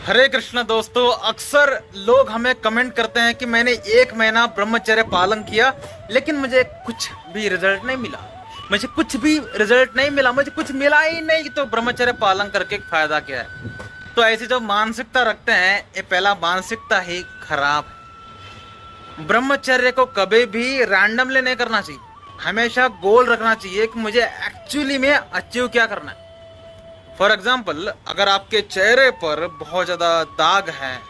हरे कृष्ण दोस्तों, अक्सर लोग हमें कमेंट करते हैं कि मैंने 1 महीना ब्रह्मचर्य पालन किया लेकिन मुझे कुछ भी रिजल्ट नहीं मिला। मुझे कुछ मिला ही नहीं। तो ब्रह्मचर्य पालन करके फायदा क्या है? तो ऐसी जो मानसिकता रखते हैं, ये पहला मानसिकता ही खराब है। ब्रह्मचर्य को कभी भी रैंडमली नहीं करना चाहिए, हमेशा गोल रखना चाहिए कि मुझे एक्चुअली में अचीव क्या करना है। फॉर एग्जाम्पल, अगर आपके चेहरे पर बहुत ज़्यादा दाग हैं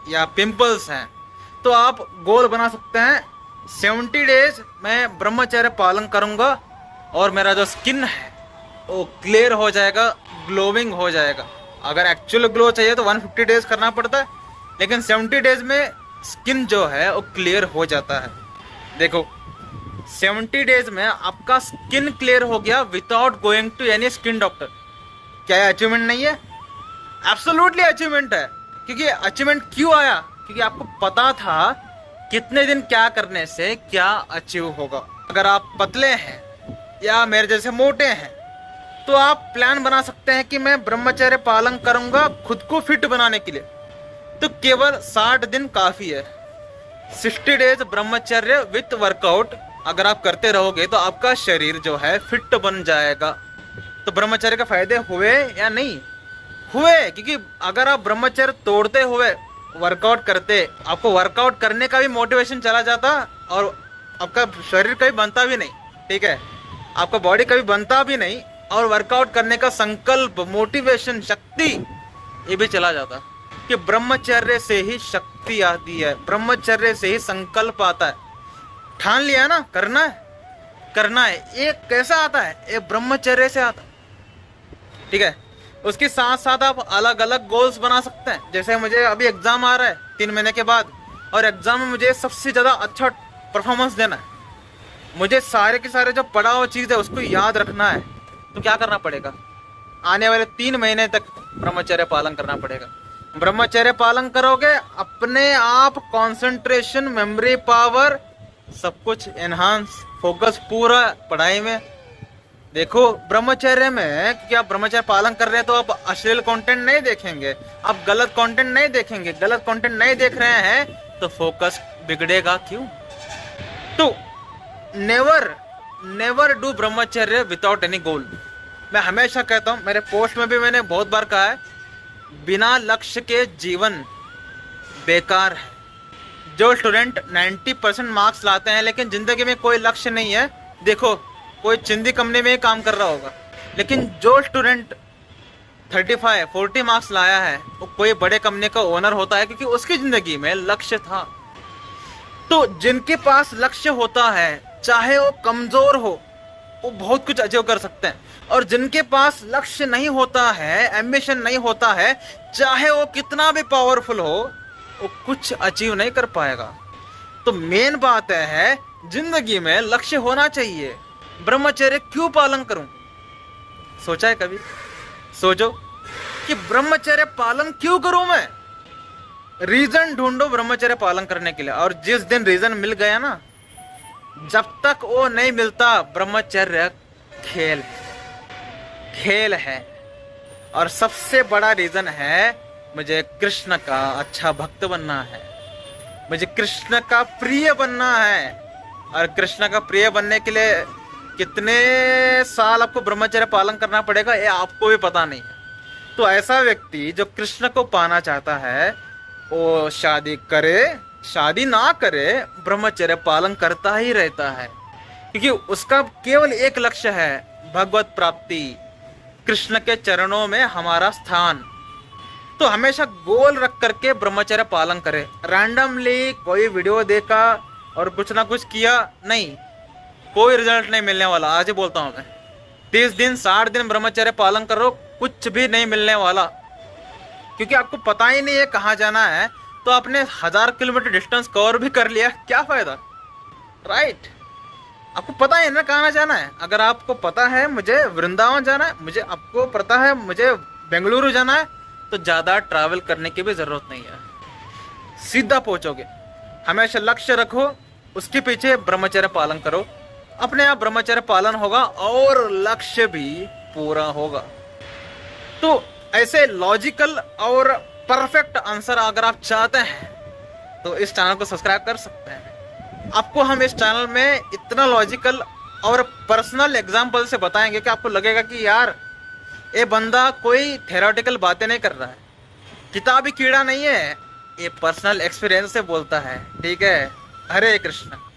या पिंपल्स हैं तो आप गोल बना सकते हैं 70 डेज मैं ब्रह्मचर्य पालन करूंगा और मेरा जो स्किन है वो क्लियर हो जाएगा, ग्लोइंग हो जाएगा। अगर एक्चुअल ग्लो चाहिए तो 150 डेज करना पड़ता है, लेकिन 70 डेज में स्किन जो है वो क्लियर हो जाता है। देखो, 70 डेज में आपका स्किन क्लियर हो गया without going to any skin doctor. क्या ये अचीवमेंट नहीं है? एब्सोल्युटली अचीवमेंट है। क्योंकि अचीवमेंट क्यों आया? क्योंकि आपको पता था कितने दिन क्या करने से क्या अचीव होगा। अगर आप पतले हैं या मेरे जैसे मोटे हैं तो आप प्लान बना सकते हैं कि मैं ब्रह्मचर्य पालन करूंगा खुद को फिट बनाने के लिए। तो केवल 60 दिन काफी है। 60 डेज ब्रह्मचर्य विथ वर्कआउट अगर आप करते रहोगे तो आपका शरीर जो है फिट बन जाएगा। तो ब्रह्मचर्य के फायदे हुए या नहीं हुए? क्योंकि अगर आप ब्रह्मचर्य तोड़ते हुए वर्कआउट करते, आपको वर्कआउट करने का भी मोटिवेशन चला जाता और आपका शरीर कभी बनता भी नहीं। ठीक है, आपका बॉडी कभी बनता भी नहीं और वर्कआउट करने का संकल्प, मोटिवेशन, शक्ति ये भी चला जाता। कि ब्रह्मचर्य से ही शक्ति आती है, ब्रह्मचर्य से ही संकल्प आता है। ठान लिया ना, करना है। ये कैसा आता है? ये ब्रह्मचर्य से आता है। ठीक है, उसके साथ साथ आप अलग अलग गोल्स बना सकते हैं। जैसे मुझे अभी एग्जाम आ रहा है 3 महीने के बाद, और एग्जाम में मुझे सबसे ज़्यादा अच्छा परफॉर्मेंस देना है। मुझे सारे के सारे जो पढ़ा हुआ चीज़ है उसको याद रखना है। तो क्या करना पड़ेगा? आने वाले 3 महीने तक ब्रह्मचर्य पालन करना पड़ेगा। ब्रह्मचर्य पालन करोगे, अपने आप कॉन्सेंट्रेशन, मेमोरी पावर सब कुछ एनहांस, फोकस पूरा पढ़ाई में। देखो, ब्रह्मचर्य में क्या आप ब्रह्मचर्य पालन कर रहे हैं तो आप अश्लील कंटेंट नहीं देखेंगे, आप गलत कंटेंट नहीं देखेंगे। गलत कंटेंट नहीं देख रहे हैं तो फोकस बिगड़ेगा क्यों? तो नेवर डू ब्रह्मचर्य विदाउट एनी गोल। मैं हमेशा कहता हूं, मेरे पोस्ट में भी मैंने बहुत बार कहा है, बिना लक्ष्य के जीवन बेकार है। जो स्टूडेंट 90% मार्क्स लाते हैं लेकिन जिंदगी में कोई लक्ष्य नहीं है, देखो कोई चिंदी कंपनी में ही काम कर रहा होगा। लेकिन जो स्टूडेंट 35-40 मार्क्स लाया है वो कोई बड़े कंपनी का ओनर होता है, क्योंकि उसकी जिंदगी में लक्ष्य था। तो जिनके पास लक्ष्य होता है, चाहे वो कमजोर हो, वो बहुत कुछ अचीव कर सकते हैं। और जिनके पास लक्ष्य नहीं होता है, एम्बिशन नहीं होता है, चाहे वो कितना भी पावरफुल हो, वो कुछ अचीव नहीं कर पाएगा। तो मेन बात है, जिंदगी में लक्ष्य होना चाहिए। ब्रह्मचर्य क्यों पालन करूं? सोचा है कभी? सोचो कि ब्रह्मचर्य पालन क्यों करूं मैं? रीजन ढूंढो ब्रह्मचर्य पालन करने के लिए। और जिस दिन रीजन मिल गया ना, जब तक वो नहीं मिलता, ब्रह्मचर्य खेल है। और सबसे बड़ा रीजन है, मुझे कृष्ण का अच्छा भक्त बनना है, मुझे कृष्ण का प्रिय बनना है। और कृष्ण का प्रिय बनने के लिए कितने साल आपको ब्रह्मचर्य पालन करना पड़ेगा ये आपको भी पता नहीं है। तो ऐसा व्यक्ति जो कृष्ण को पाना चाहता है, वो शादी करे, शादी ना करे, ब्रह्मचर्य पालन करता ही रहता है। क्योंकि उसका केवल एक लक्ष्य है, भगवत प्राप्ति, कृष्ण के चरणों में हमारा स्थान। तो हमेशा गोल रख करके ब्रह्मचर्य पालन करे। रैंडमली कोई वीडियो देखा और कुछ ना कुछ किया नहीं, कोई रिजल्ट नहीं मिलने वाला। आज ही बोलता हूं मैं, 30 दिन 60 दिन ब्रह्मचर्य पालन करो, कुछ भी नहीं मिलने वाला। क्योंकि आपको पता ही नहीं है कहाँ जाना है, तो आपने 1000 किलोमीटर डिस्टेंस कवर भी कर लिया, क्या फायदा? राइट? आपको पता है ना कहाँ जाना है। अगर आपको पता है मुझे वृंदावन जाना है, आपको पता है मुझे बेंगलुरु जाना है, तो ज़्यादा ट्रैवल करने की भी ज़रूरत नहीं है, सीधा पहुँचोगे। हमेशा लक्ष्य रखो, उसके पीछे ब्रह्मचर्य पालन करो, अपने आप ब्रह्मचर्य पालन होगा और लक्ष्य भी पूरा होगा। तो ऐसे लॉजिकल और परफेक्ट आंसर अगर आप चाहते हैं तो इस चैनल को सब्सक्राइब कर सकते हैं। आपको हम इस चैनल में इतना लॉजिकल और पर्सनल एग्जाम्पल से बताएंगे कि आपको लगेगा कि यार ये बंदा कोई थेरोटिकल बातें नहीं कर रहा है, किताबी कीड़ा नहीं है, ये पर्सनल एक्सपीरियंस से बोलता है। ठीक है, हरे कृष्ण।